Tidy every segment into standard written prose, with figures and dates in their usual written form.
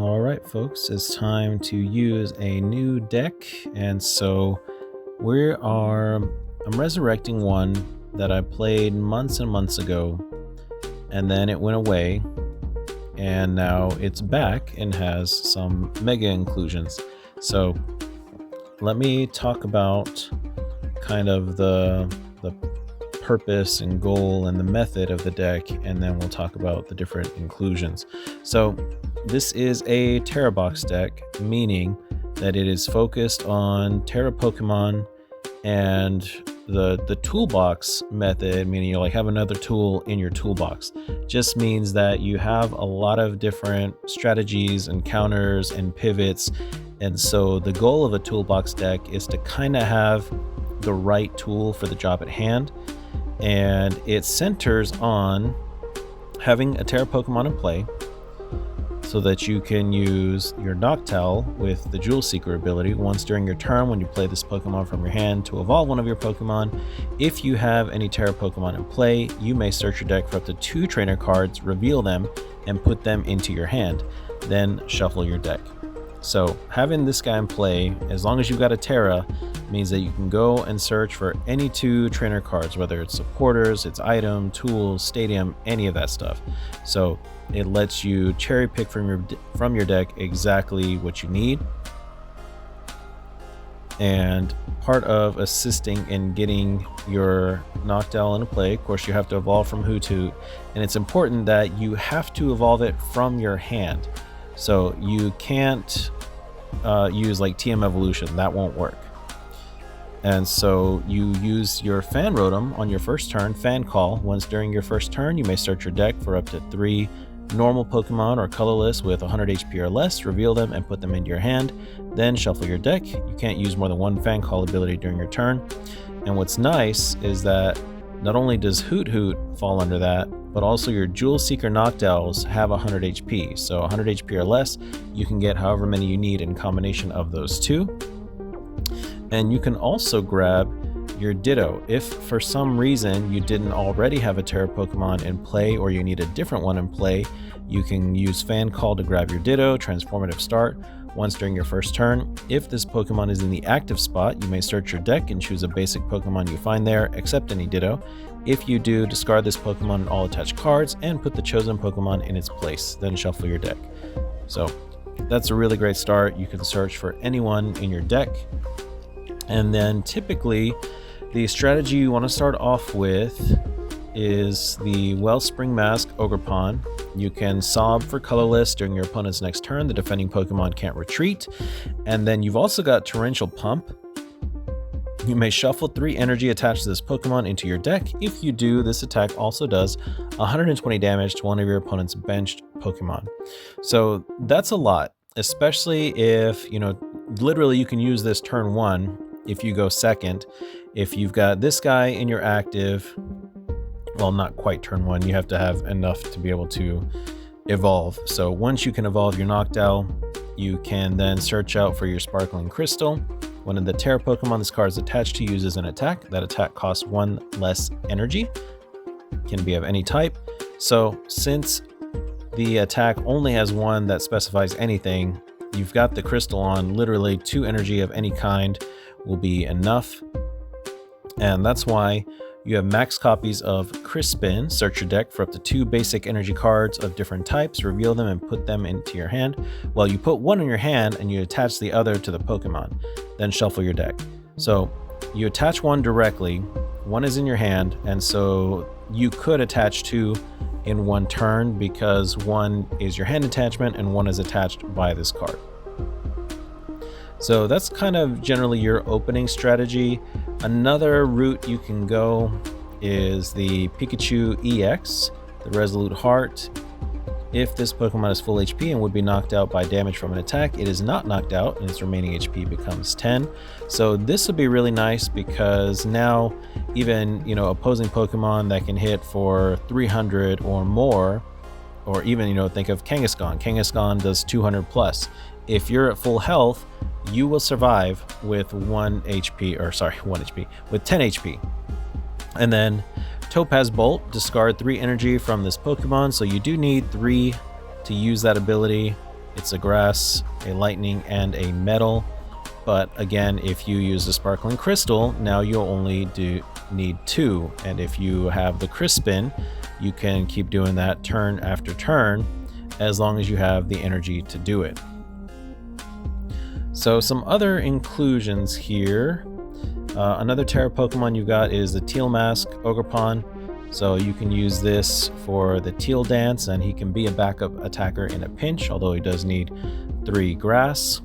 All right, folks, it's time to use a new deck. And so I'm resurrecting one that I played months and months ago, and then it went away, and now it's back and has some mega inclusions. So let me talk about kind of the purpose and goal and the method of the deck, and then we'll talk about the different inclusions. So this is a Tera Box deck, meaning that it is focused on Tera Pokemon, and the toolbox method, meaning you have another tool in your toolbox, just means that you have a lot of different strategies and counters and pivots. And so the goal of a toolbox deck is to kind of have the right tool for the job at hand, and it centers on having a Tera Pokemon in play so that you can use your Noctowl with the Jewel Seeker ability once during your turn when you play this Pokemon from your hand to evolve one of your Pokemon. If you have any Tera Pokemon in play, you may search your deck for up to 2 trainer cards, reveal them, and put them into your hand. Then shuffle your deck. So having this guy in play, as long as you've got a Tera, means that you can go and search for any 2 trainer cards, whether it's supporters, it's item, tools, stadium, any of that stuff. So it lets you cherry pick from your deck exactly what you need. And part of assisting in getting your Noctowl into play, of course, you have to evolve from Hoothoot, and it's important that you have to evolve it from your hand. So you can't use like TM Evolution, that won't work. And so you use your Fan Rotom on your first turn, Fan Call. Once during your first turn, you may search your deck for up to 3 normal Pokemon or colorless with 100 HP or less, reveal them and put them into your hand, then shuffle your deck. You can't use more than 1 Fan Call ability during your turn. And what's nice is that not only does Hoothoot fall under that, but also your Jewel Seeker Noctowls have 100 HP. So 100 HP or less, you can get however many you need in combination of those 2. And you can also grab your Ditto. If for some reason you didn't already have a Tera Pokemon in play, or you need a different one in play, you can use Fan Call to grab your Ditto, Transformative Start, once during your first turn. If this Pokemon is in the active spot, you may search your deck and choose a basic Pokemon you find there, except any Ditto. If you do, discard this Pokemon and all attached cards and put the chosen Pokemon in its place, then shuffle your deck. So that's a really great start. You can search for anyone in your deck. And then typically the strategy you want to start off with is the Wellspring Mask Ogerpon. You can sob for colorless during your opponent's next turn. The defending Pokemon can't retreat. And then you've also got Torrential Pump. You may shuffle 3 energy attached to this Pokemon into your deck. If you do, this attack also does 120 damage to one of your opponent's benched Pokemon. So that's a lot, especially if, literally you can use this turn 1 if you go second. If you've got this guy in your active, well, not quite turn 1, you have to have enough to be able to evolve. So once you can evolve your Noctowl, you can then search out for your Sparkling Crystal. One of the Tera Pokemon this card is attached to uses an attack. That attack costs 1 less energy. Can be of any type. So since the attack only has 1 that specifies anything, you've got the crystal on, literally 2 energy of any kind will be enough. And that's why you have max copies of Crispin. Search your deck for up to 2 basic energy cards of different types, reveal them and put them into your hand. Well, you put 1 in your hand and you attach the other to the Pokemon, then shuffle your deck. So you attach 1 directly, 1 is in your hand, and so you could attach 2 in 1 turn because 1 is your hand attachment and 1 is attached by this card. So that's kind of generally your opening strategy. Another route you can go is the Pikachu EX, the Resolute Heart. If this Pokemon is full HP and would be knocked out by damage from an attack, it is not knocked out and its remaining HP becomes 10. So this would be really nice because now even, opposing Pokemon that can hit for 300 or more, or even, think of Kangaskhan. Kangaskhan does 200 plus. If you're at full health, you will survive with 1 HP, with 10 HP. And then Topaz Bolt, discard 3 energy from this Pokemon, so you do need 3 to use that ability. It's a grass, a lightning, and a metal. But again, if you use the sparkling crystal, now you'll only need 2. And if you have the Crispin, you can keep doing that turn after turn as long as you have the energy to do it. So some other inclusions here. Another Tera Pokemon you've got is the Teal Mask Ogerpon. So you can use this for the Teal Dance, and he can be a backup attacker in a pinch, although he does need 3 grass.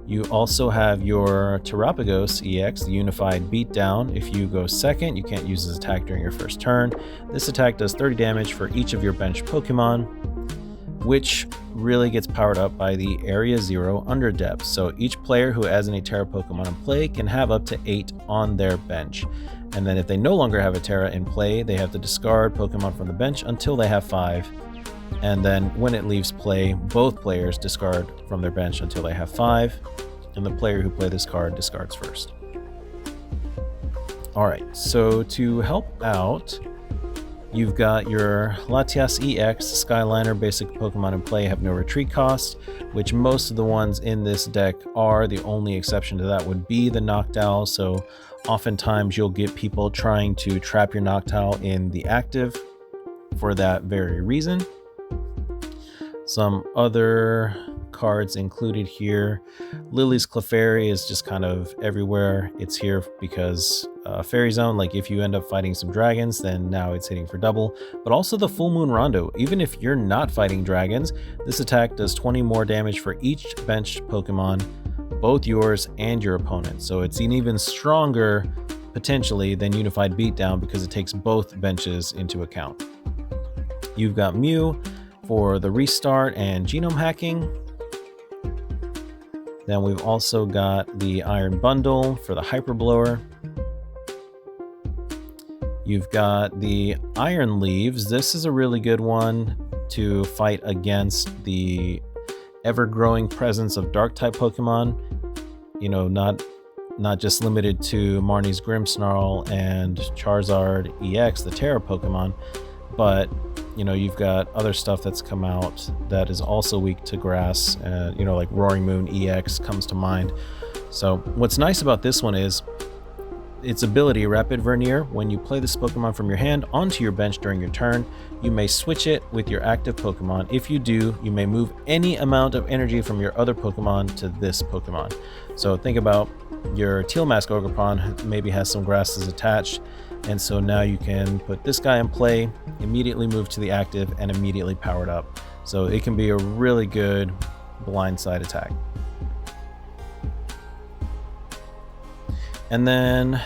You also have your Terapagos EX, the Unified Beatdown. If you go second, you can't use this attack during your first turn. This attack does 30 damage for each of your bench Pokemon, which really gets powered up by the Area 0 Underdepth. So each player who has any Tera Pokemon in play can have up to 8 on their bench. And then if they no longer have a Tera in play, they have to discard Pokemon from the bench until they have 5. And then when it leaves play, both players discard from their bench until they have 5. And the player who played this card discards first. Alright, so to help out, you've got your Latias EX, Skyliner. Basic Pokemon in play have no retreat cost, which most of the ones in this deck are. The only exception to that would be the Noctowl, so oftentimes you'll get people trying to trap your Noctowl in the active for that very reason. Some other cards included here. Lily's Clefairy is just kind of everywhere. It's here because Fairy Zone, like if you end up fighting some dragons, then now it's hitting for double. But also the Full Moon Rondo. Even if you're not fighting dragons, this attack does 20 more damage for each benched Pokemon, both yours and your opponent. So it's an even stronger, potentially, than Unified Beatdown because it takes both benches into account. You've got Mew for the restart and genome hacking. Then we've also got the Iron Bundle for the Hyper Blower. You've got the Iron Leaves. This is a really good one to fight against the ever-growing presence of Dark-type Pokemon. You know, not just limited to Marnie's Grimmsnarl and Charizard EX, the Tera Pokemon, but you know, you've got other stuff that's come out that is also weak to grass. You know, like Roaring Moon EX comes to mind. So what's nice about this one is its ability, Rapid Vernier. When you play this Pokemon from your hand onto your bench during your turn, you may switch it with your active Pokemon. If you do, you may move any amount of energy from your other Pokemon to this Pokemon. So think about your Teal Mask Ogerpon maybe has some grasses attached. And so now you can put this guy in play, immediately move to the active, and immediately power it up. So it can be a really good blindside attack. And then,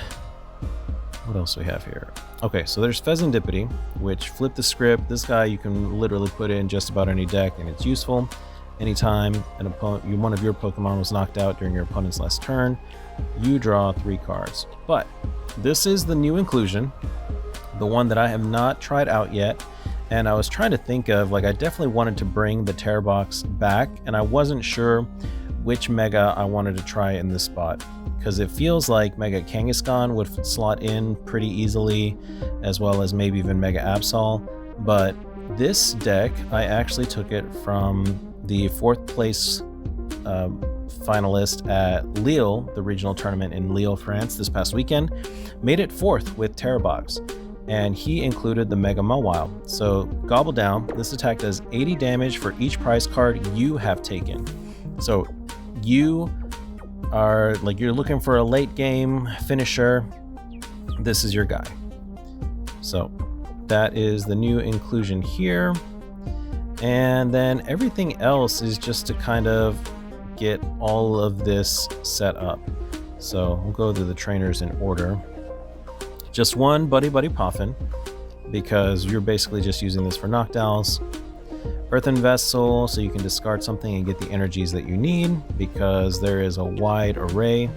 what else do we have here? Okay, so there's Fezandipity, which flip the script. This guy you can literally put in just about any deck, and it's useful. Anytime one of your Pokemon was knocked out during your opponent's last turn, you draw 3 cards. But this is the new inclusion, the one that I have not tried out yet. And I was trying to think of, like, I definitely wanted to bring the Tera Box back, and I wasn't sure which Mega I wanted to try in this spot, because it feels like Mega Kangaskhan would slot in pretty easily, as well as maybe even Mega Absol. But this deck, I actually took it from the 4th place finalist at Lille, the regional tournament in Lille, France this past weekend, made it 4th with Tera Box, and he included the Mega Mawile. So Gobble Down, this attack does 80 damage for each prize card you have taken. So you are, like, you're looking for a late game finisher, this is your guy. So that is the new inclusion here. And then everything else is just to kind of get all of this set up. So we'll go through the trainers in order. Just one Buddy Poffin, because you're basically just using this for Noctowls. Earthen Vessel, so you can discard something and get the energies that you need, because there is a wide array.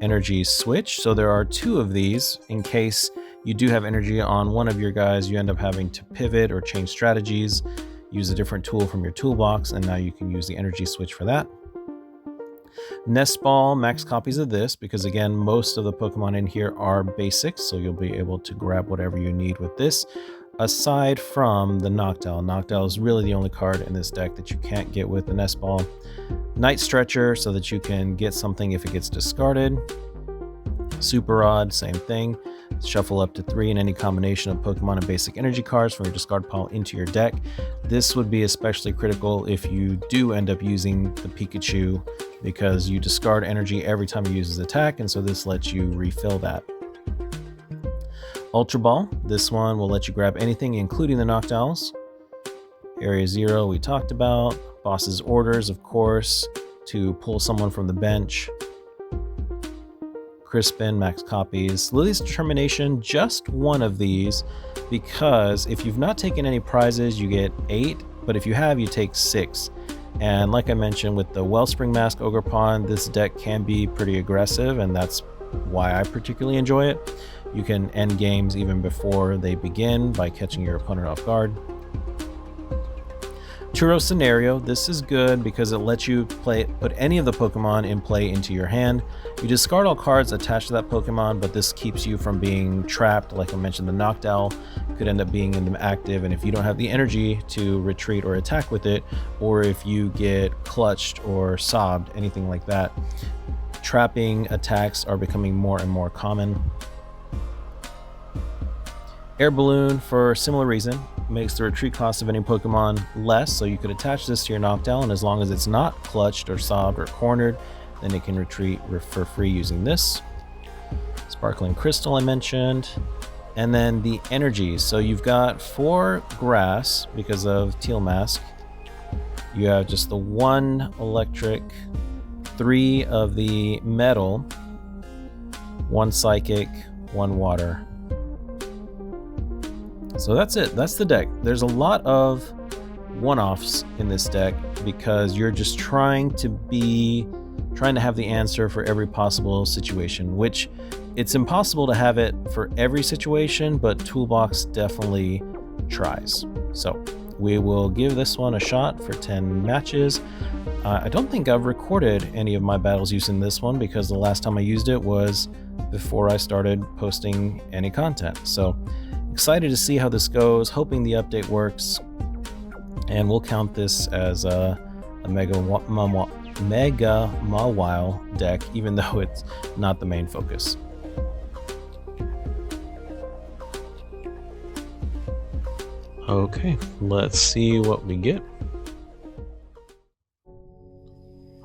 Energy Switch, so there are 2 of these in case you do have energy on one of your guys, you end up having to pivot or change strategies, use a different tool from your toolbox, and now you can use the energy switch for that. Nest Ball, max copies of this, because again, most of the Pokemon in here are basics, so you'll be able to grab whatever you need with this. aside from the Noctowl. Noctowl is really the only card in this deck that you can't get with the Nest Ball. Night Stretcher, so that you can get something if it gets discarded. Super Rod, same thing. Shuffle up to 3 in any combination of Pokemon and basic energy cards from your discard pile into your deck. This would be especially critical if you do end up using the Pikachu, because you discard energy every time he uses attack, and so this lets you refill that. Ultra Ball, this one will let you grab anything including the Noctowls. Area 0 we talked about. Boss's Orders, of course, to pull someone from the bench. Crispin, max copies. Lily's Determination, just one of these, because if you've not taken any prizes, you get 8, but if you have, you take 6. And like I mentioned, with the Wellspring Mask Ogerpon, this deck can be pretty aggressive, and that's why I particularly enjoy it. You can end games even before they begin by catching your opponent off guard. Churro Scenario, this is good because it lets you put any of the Pokemon in play into your hand. You discard all cards attached to that Pokemon, but this keeps you from being trapped. Like I mentioned, the Noctowl could end up being inactive, and if you don't have the energy to retreat or attack with it, or if you get clutched or sobbed, anything like that, trapping attacks are becoming more and more common. Air Balloon, for a similar reason, makes the retreat cost of any Pokemon less, so you could attach this to your Noctowl, and as long as it's not clutched or sobbed or cornered, then it can retreat for free using this. Sparkling Crystal I mentioned. And then the energies. So you've got 4 grass because of Teal Mask. You have just the 1 electric, 3 of the metal, 1 psychic, 1 water. So that's it. That's the deck. There's a lot of one-offs in this deck because you're just trying to have the answer for every possible situation, which it's impossible to have it for every situation, but Toolbox definitely tries. So we will give this one a shot for 10 matches. I don't think I've recorded any of my battles using this one because the last time I used it was before I started posting any content. So excited to see how this goes, hoping the update works, and we'll count this as a Mega Mawile deck, even though it's not the main focus. Okay, let's see what we get.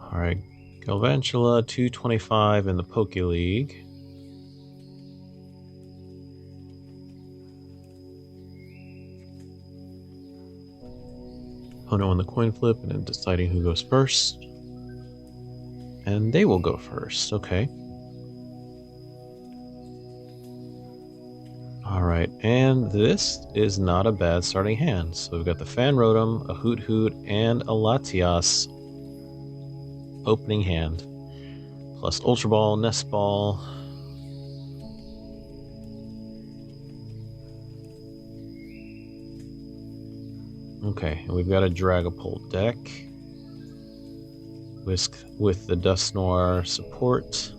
Alright, Galvantula 225 in the Poke League. Opponent on the coin flip and then deciding who goes first. And they will go first, okay. Alright, and this is not a bad starting hand. So we've got the Fanrotom, a Hoot Hoot, and a Latias opening hand. Plus Ultra Ball, Nest Ball. Okay, and we've got a Dragapult deck with the Dusknoir support.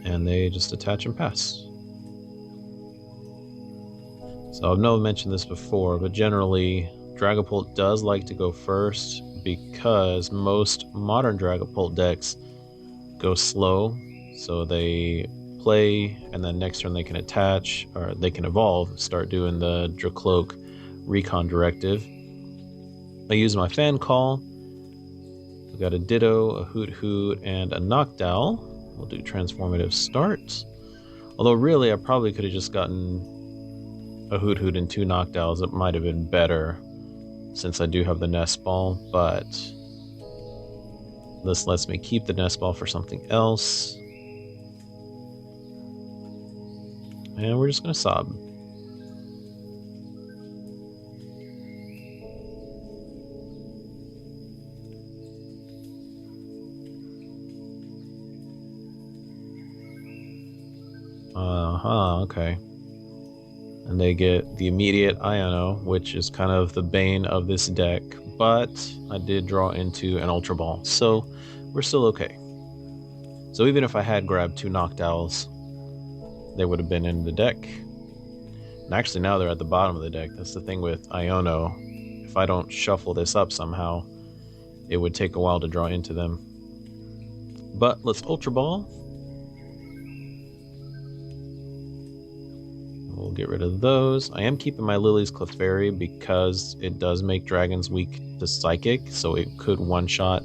And they just attach and pass. So I've never mentioned this before, but generally Dragapult does like to go first because most modern Dragapult decks go slow, so they play and then next turn they can attach, or they can evolve, start doing the Dracloak Recon Directive. I use my Fan Call. We've got a Ditto, a Hoot Hoot, and a Noctowl. We'll do Transformative Start. Although really I probably could have just gotten a Hoot Hoot and 2 Noctowls. It might have been better since I do have the Nest Ball, but this lets me keep the Nest Ball for something else. And we're just going to sob. Okay. And they get the immediate Iono, which is kind of the bane of this deck, but I did draw into an Ultra Ball, so we're still okay. So even if I had grabbed 2 Noctowls, they would have been in the deck. And actually now they're at the bottom of the deck. That's the thing with Iono. If I don't shuffle this up somehow, it would take a while to draw into them. But let's Ultra Ball. We'll get rid of those. I am keeping my Lily's Clefairy because it does make dragons weak to Psychic, so it could one-shot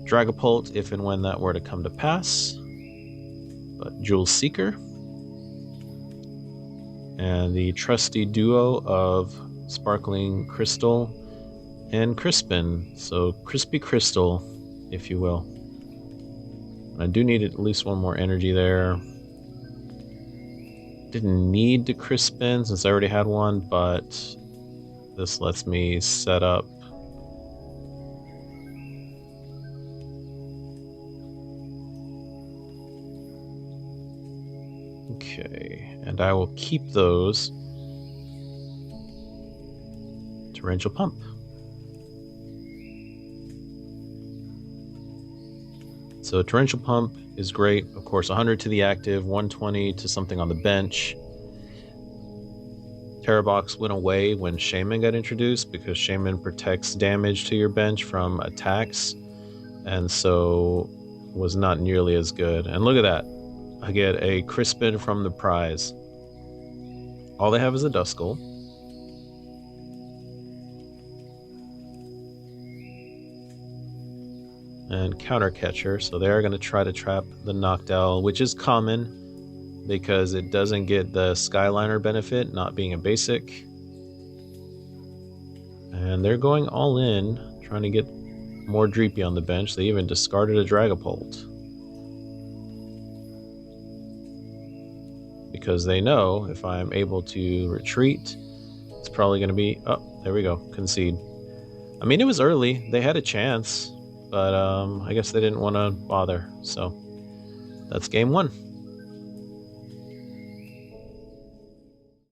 Dragapult if and when that were to come to pass. But Jewel Seeker. And the trusty duo of Sparkling Crystal and Crispin. So Crispy Crystal, if you will. I do need at least one more energy there. Didn't need to Crispin since I already had one, but this lets me set up okay, and I will keep those Torrential Pump. So Torrential Pump is great. Of course, 100 to the active, 120 to something on the bench. Tera Box went away when Shaman got introduced because Shaman protects damage to your bench from attacks, and so was not nearly as good. And look at that. I get a Crispin from the prize. All they have is a Duskull. And Counter Catcher, so they're going to try to trap the Noctowl, which is common because it doesn't get the Skyliner benefit, not being a basic. And they're going all in, trying to get more Dreepy on the bench. They even discarded a Dragapult. Because they know if I'm able to retreat, it's probably going to be... Oh, there we go, concede. I mean, it was early, they had a chance. But I guess they didn't want to bother, so that's game 1.